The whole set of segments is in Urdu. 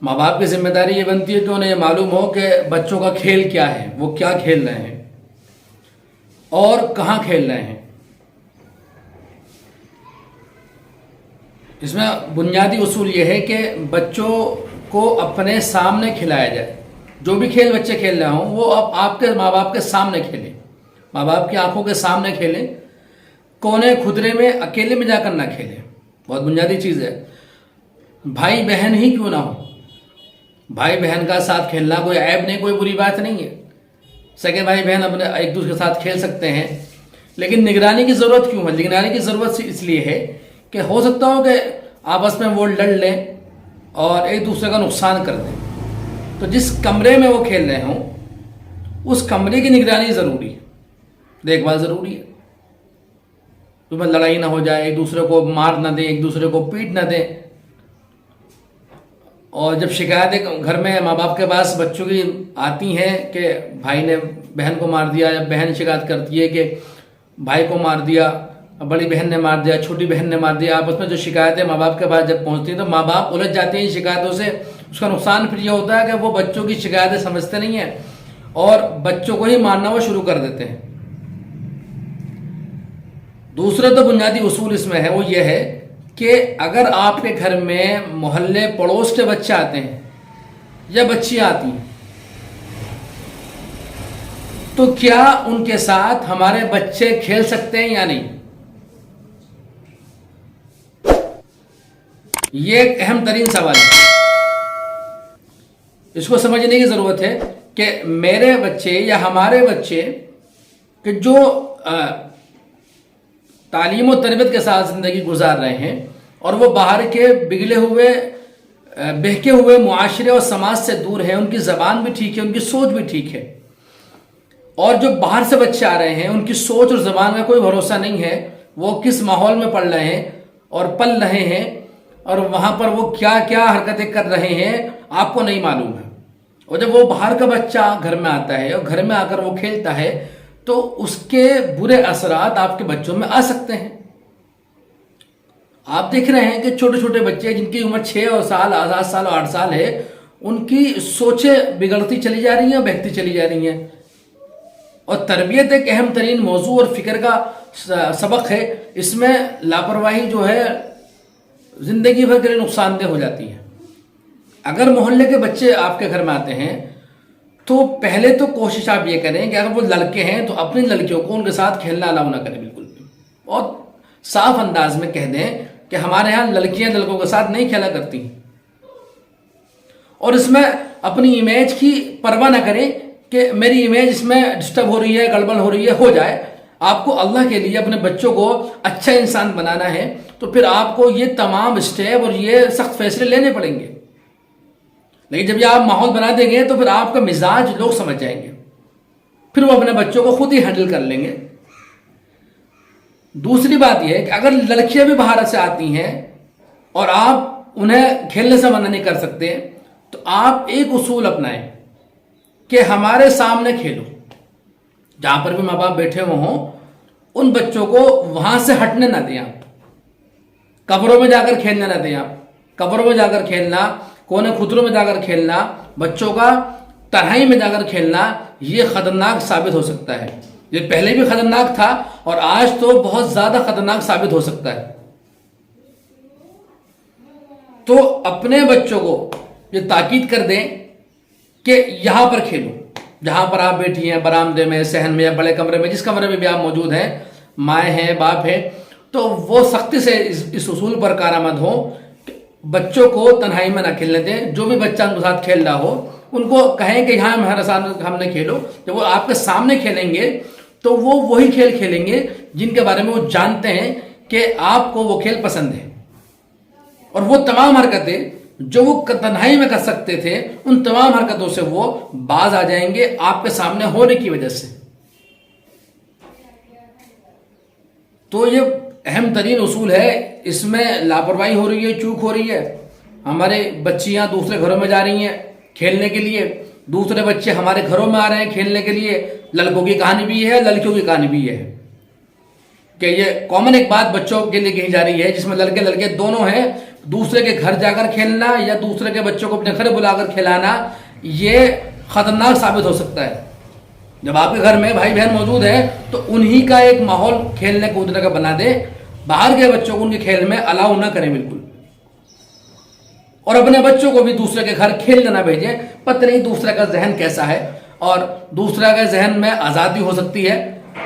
ماں باپ کی ذمہ داری یہ بنتی ہے کہ انہیں یہ معلوم ہو کہ بچوں کا کھیل کیا ہے، وہ کیا کھیل رہے ہیں اور کہاں کھیل رہے ہیں۔ اس میں بنیادی اصول یہ ہے کہ بچوں کو اپنے سامنے کھلایا جائے۔ جو بھی کھیل بچے کھیل رہے ہوں وہ اب آپ کے ماں باپ کے سامنے کھیلیں، ماں باپ کی آنکھوں کے سامنے کھیلیں، کونے کھدرے میں اکیلے میں جا کر نہ کھیلیں۔ بہت بنیادی چیز ہے۔ بھائی بہن ہی کیوں نہ ہو، بھائی بہن کا ساتھ کھیلنا کوئی عیب نہیں، کوئی بری بات نہیں ہے۔ سگے بھائی بہن اپنے ایک دوسرے کے ساتھ کھیل سکتے ہیں، لیکن نگرانی کی ضرورت کیوں ہے؟ نگرانی کی ضرورت اس لیے ہے کہ ہو سکتا ہو کہ آپس میں وہ لڑ لیں اور ایک دوسرے کا نقصان کر دیں، تو جس کمرے میں وہ کھیل رہے ہوں اس کمرے کی نگرانی ضروری ہے، دیکھ بھال ضروری ہے، تو میں لڑائی نہ ہو جائے، ایک دوسرے کو مار نہ دیں، ایک دوسرے کو پیٹ نہ دیں۔ اور جب شکایتیں گھر میں ماں باپ کے پاس بچوں کی آتی ہیں کہ بھائی نے بہن کو مار دیا، یا بہن شکایت کرتی ہے کہ بھائی کو مار دیا، بڑی بہن نے مار دیا، چھوٹی بہن نے مار دیا، آپس میں جو شکایتیں ماں باپ کے پاس جب پہنچتی ہیں تو ماں باپ الجھ جاتے ہیں ان شکایتوں سے۔ اس کا نقصان پھر یہ ہوتا ہے کہ وہ بچوں کی شکایتیں سمجھتے نہیں ہیں اور بچوں کو ہی مارنا وہ شروع کر دیتے ہیں۔ دوسرا تو بنیادی اصول اس میں ہے، وہ یہ ہے کہ اگر آپ کے گھر میں محلے پڑوس کے بچے آتے ہیں یا بچیاں آتی ہیں تو کیا ان کے ساتھ ہمارے بچے کھیل سکتے ہیں یا نہیں؟ یہ ایک اہم ترین سوال ہے، اس کو سمجھنے کی ضرورت ہے کہ میرے بچے یا ہمارے بچے کہ جو تعلیم و تربیت کے ساتھ زندگی گزار رہے ہیں اور وہ باہر کے بگڑے ہوئے بہکے ہوئے معاشرے اور سماج سے دور ہیں، ان کی زبان بھی ٹھیک ہے، ان کی سوچ بھی ٹھیک ہے، اور جو باہر سے بچے آ رہے ہیں ان کی سوچ اور زبان کا کوئی بھروسہ نہیں ہے، وہ کس ماحول میں پڑھ رہے ہیں اور پل رہے ہیں اور وہاں پر وہ کیا کیا حرکتیں کر رہے ہیں آپ کو نہیں معلوم ہے۔ اور جب وہ باہر کا بچہ گھر میں آتا ہے اور گھر میں آ کر وہ کھیلتا ہے تو اس کے برے اثرات آپ کے بچوں میں آ سکتے ہیں۔ آپ دیکھ رہے ہیں کہ چھوٹے چھوٹے بچے جن کی عمر 6 سال 7 سال اور 8 سال ہے، ان کی سوچیں بگڑتی چلی جا رہی ہیں اور بہتی چلی جا رہی ہیں۔ اور تربیت ایک اہم ترین موضوع اور فکر کا سبق ہے، اس میں لاپرواہی جو ہے زندگی بھر کے لیے نقصان دہ ہو جاتی ہے۔ اگر محلے کے بچے آپ کے گھر میں آتے ہیں تو پہلے تو کوشش آپ یہ کریں کہ اگر وہ لڑکے ہیں تو اپنی لڑکیوں کو ان کے ساتھ کھیلنا الاؤ نہ کریں، بالکل بھی، اور صاف انداز میں کہہ دیں کہ ہمارے ہاں لڑکیاں لڑکوں کے ساتھ نہیں کھیلا کرتی، اور اس میں اپنی امیج کی پرواہ نہ کریں کہ میری امیج اس میں ڈسٹرب ہو رہی ہے، گڑبڑ ہو رہی ہے، ہو جائے۔ آپ کو اللہ کے لیے اپنے بچوں کو اچھا انسان بنانا ہے تو پھر آپ کو یہ تمام اسٹیپ اور یہ سخت فیصلے لینے پڑیں گے، لیکن جب یہ آپ ماحول بنا دیں گے تو پھر آپ کا مزاج لوگ سمجھ جائیں گے، پھر وہ اپنے بچوں کو خود ہی ہینڈل کر لیں گے۔ دوسری بات یہ ہے کہ اگر لڑکیاں بھی باہر سے آتی ہیں اور آپ انہیں کھیلنے سے منع نہیں کر سکتے تو آپ ایک اصول اپنائیں کہ ہمارے سامنے کھیلو، جہاں پر بھی ماں باپ بیٹھے ہوئے ہوں ان بچوں کو وہاں سے ہٹنے نہ دیں، آپ قبروں میں جا کر کھیلنے نہ دیں، آپ قبروں میں جا کر کھیلنا، کونے خطروں میں جا کر کھیلنا، بچوں کا تنہائی میں جا کر کھیلنا، یہ خطرناک ثابت ہو سکتا ہے۔ یہ پہلے بھی خطرناک تھا اور آج تو بہت زیادہ خطرناک ثابت ہو سکتا ہے۔ تو اپنے بچوں کو یہ تاکید کر دیں کہ یہاں پر کھیلو، جہاں پر آپ بیٹھی ہیں، برآمدے میں، صحن میں یا بڑے کمرے میں، جس کمرے میں بھی آپ موجود ہیں، مائیں ہیں، باپ ہیں، تو وہ سختی سے اس اصول پر کارآمد ہوں کہ بچوں کو تنہائی میں نہ کھیلنے دیں۔ جو بھی بچہ ان کے ساتھ کھیل رہا ہو ان کو کہیں کہ یہاں ہمارے ساتھ ہم نے کھیلو۔ جب وہ آپ کے سامنے کھیلیں گے تو وہ وہی کھیل کھیلیں گے جن کے بارے میں وہ جانتے ہیں کہ آپ کو وہ کھیل پسند ہے، اور وہ تمام حرکتیں جو وہ تنہائی میں کر سکتے تھے ان تمام حرکتوں سے وہ باز آ جائیں گے آپ کے سامنے ہونے کی وجہ سے۔ تو یہ اہم ترین اصول ہے، اس میں لاپرواہی ہو رہی ہے، چوک ہو رہی ہے، ہمارے بچیاں دوسرے گھروں میں جا رہی ہیں کھیلنے کے لیے، دوسرے بچے ہمارے گھروں میں آ رہے ہیں کھیلنے کے لیے۔ لڑکوں کی کہانی بھی ہے، لڑکیوں کی کہانی بھی ہے، کہ یہ کامن ایک بات بچوں کے لیے کہی جا رہی ہے جس میں لڑکے لڑکے دونوں ہیں، دوسرے کے گھر جا کر کھیلنا یا دوسرے کے بچوں کو اپنے گھر بلا کر کھلانا یہ خطرناک ثابت ہو سکتا ہے. جب آپ کے گھر میں بھائی بہن موجود ہیں تو انہی کا ایک ماحول کھیلنے کودنے کا بنا دیں. باہر کے بچوں کو ان کے کھیل میں الاؤ نہ کریں بالکل. اور اپنے بچوں کو بھی دوسرے کے گھر کھیلنے نہ بھیجیں. پتہ نہیں دوسرے کا ذہن کیسا ہے, اور دوسرے کے ذہن میں آزادی ہو سکتی ہے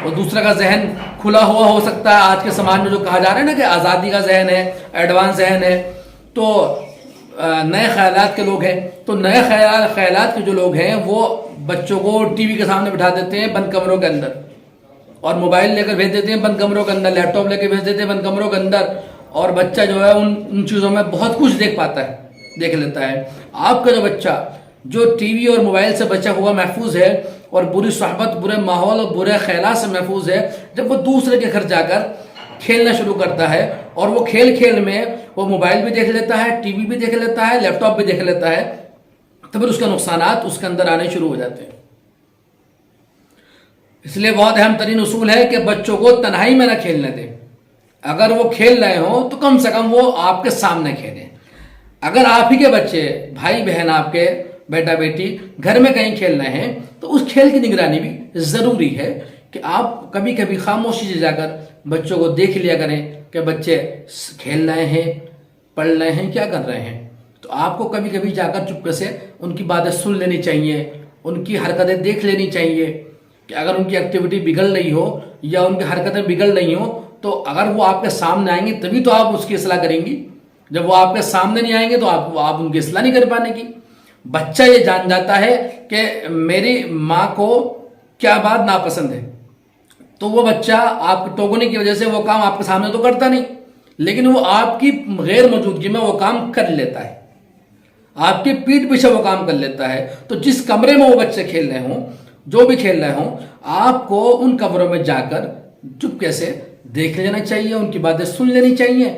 اور دوسرے کا ذہن کھلا ہوا ہو سکتا ہے. آج کے سماج میں جو کہا جا رہا ہے نا کہ آزادی کا ذہن ہے, ایڈوانس ذہن ہے, تو نئے خیالات کے لوگ ہیں. تو نئے خیالات کے جو لوگ ہیں وہ بچوں کو ٹی وی کے سامنے بٹھا دیتے ہیں بند کمروں کے اندر, اور موبائل لے کر بھیج دیتے ہیں بند کمروں کے اندر, لیپ ٹاپ لے کے بھیج دیتے ہیں بند کمروں کے اندر, اور بچہ جو ہے ان چیزوں میں بہت کچھ دیکھ لیتا ہے. آپ کا جو بچہ جو ٹی وی اور موبائل سے بچا ہوا محفوظ ہے اور بری صحبت, برے ماحول اور برے خیالات سے محفوظ ہے, جب وہ دوسرے کے گھر جا کر کھیلنا شروع کرتا ہے اور وہ کھیل میں وہ موبائل بھی دیکھ لیتا ہے, ٹی وی بھی دیکھ لیتا ہے, لیپ ٹاپ بھی دیکھ لیتا ہے, تو پھر اس کے نقصانات اس کے اندر آنے شروع ہو جاتے ہیں. اس لیے بہت اہم ترین اصول ہے کہ بچوں کو تنہائی میں نہ کھیلنے دیں. اگر وہ کھیل رہے ہوں تو کم سے کم وہ آپ کے سامنے کھیلیں. اگر آپ ہی کے بچے, بھائی بہن آپ کے, بیٹا بیٹی گھر میں کہیں کھیل رہے ہیں تو اس کھیل کی نگرانی بھی ضروری ہے کہ آپ کبھی کبھی خاموشی سے جا کر بچوں کو دیکھ لیا کریں کہ بچے کھیل رہے ہیں, پڑھ رہے ہیں, کیا کر رہے ہیں. تو آپ کو کبھی کبھی جا کر چپکے سے ان کی باتیں سن لینی چاہیے, ان کی حرکتیں دیکھ لینی چاہیے کہ اگر ان کی ایکٹیویٹی بگڑ رہی ہو یا ان کی حرکتیں بگڑ رہی ہوں تو اگر وہ آپ کے سامنے آئیں گے تبھی تو آپ اس کی اصلاح کریں گی. جب وہ آپ کے سامنے نہیں آئیں گے تو آپ ان کی اصلاح نہیں کر پانے کی. بچہ یہ جان جاتا ہے کہ میری ماں کو کیا بات ناپسند ہے, تو وہ بچہ آپ کے ٹوکنے کی وجہ سے وہ کام آپ کے سامنے تو کرتا نہیں, لیکن وہ آپ کی غیر موجودگی میں وہ کام کر لیتا ہے, آپ کی پیٹھ پیچھے وہ کام کر لیتا ہے. تو جس کمرے میں وہ بچے کھیل رہے ہوں, جو بھی کھیل رہے ہوں, آپ کو ان کمروں میں جا کر چپکے سے دیکھ لینا چاہیے, ان کی باتیں سن لینی چاہیے.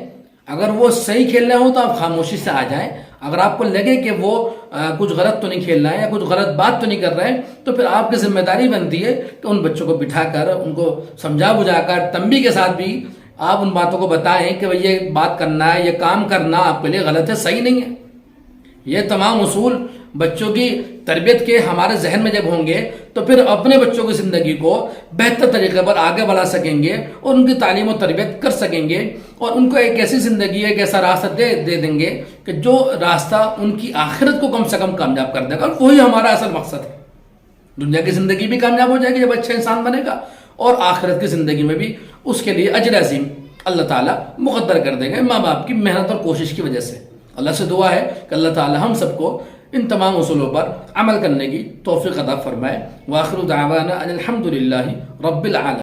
اگر وہ صحیح کھیل رہے ہوں تو آپ خاموشی سے آ جائیں. اگر آپ کو لگے کہ وہ کچھ غلط تو نہیں کھیل رہے ہیں یا کچھ غلط بات تو نہیں کر رہے ہیں, تو پھر آپ کی ذمہ داری بنتی ہے کہ ان بچوں کو بٹھا کر, ان کو سمجھا بجھا کر, تنبیہ کے ساتھ بھی آپ ان باتوں کو بتائیں کہ بھئی یہ بات کرنا ہے, یہ کام کرنا آپ کے لیے غلط ہے, صحیح نہیں ہے. یہ تمام اصول بچوں کی تربیت کے ہمارے ذہن میں جب ہوں گے تو پھر اپنے بچوں کی زندگی کو بہتر طریقے پر آگے بڑھا سکیں گے اور ان کی تعلیم و تربیت کر سکیں گے, اور ان کو ایک ایسی زندگی, ایک ایسا راستہ دے دیں گے کہ جو راستہ ان کی آخرت کو کم سے کم کامیاب کر دے گا. اور وہی ہمارا اصل مقصد ہے. دنیا کی زندگی بھی کامیاب ہو جائے گی جب اچھا انسان بنے گا, اور آخرت کی زندگی میں بھی اس کے لیے اجر عظیم اللہ تعالیٰ مقدر کر دے گا ماں باپ کی محنت اور کوشش کی وجہ سے. اللہ سے دعا ہے کہ اللہ تعالیٰ ہم سب کو ان تمام اصولوں پر عمل کرنے کی توفیق عطا فرمائے. وآخر دعوانا ان الحمد للہ رب العالمین.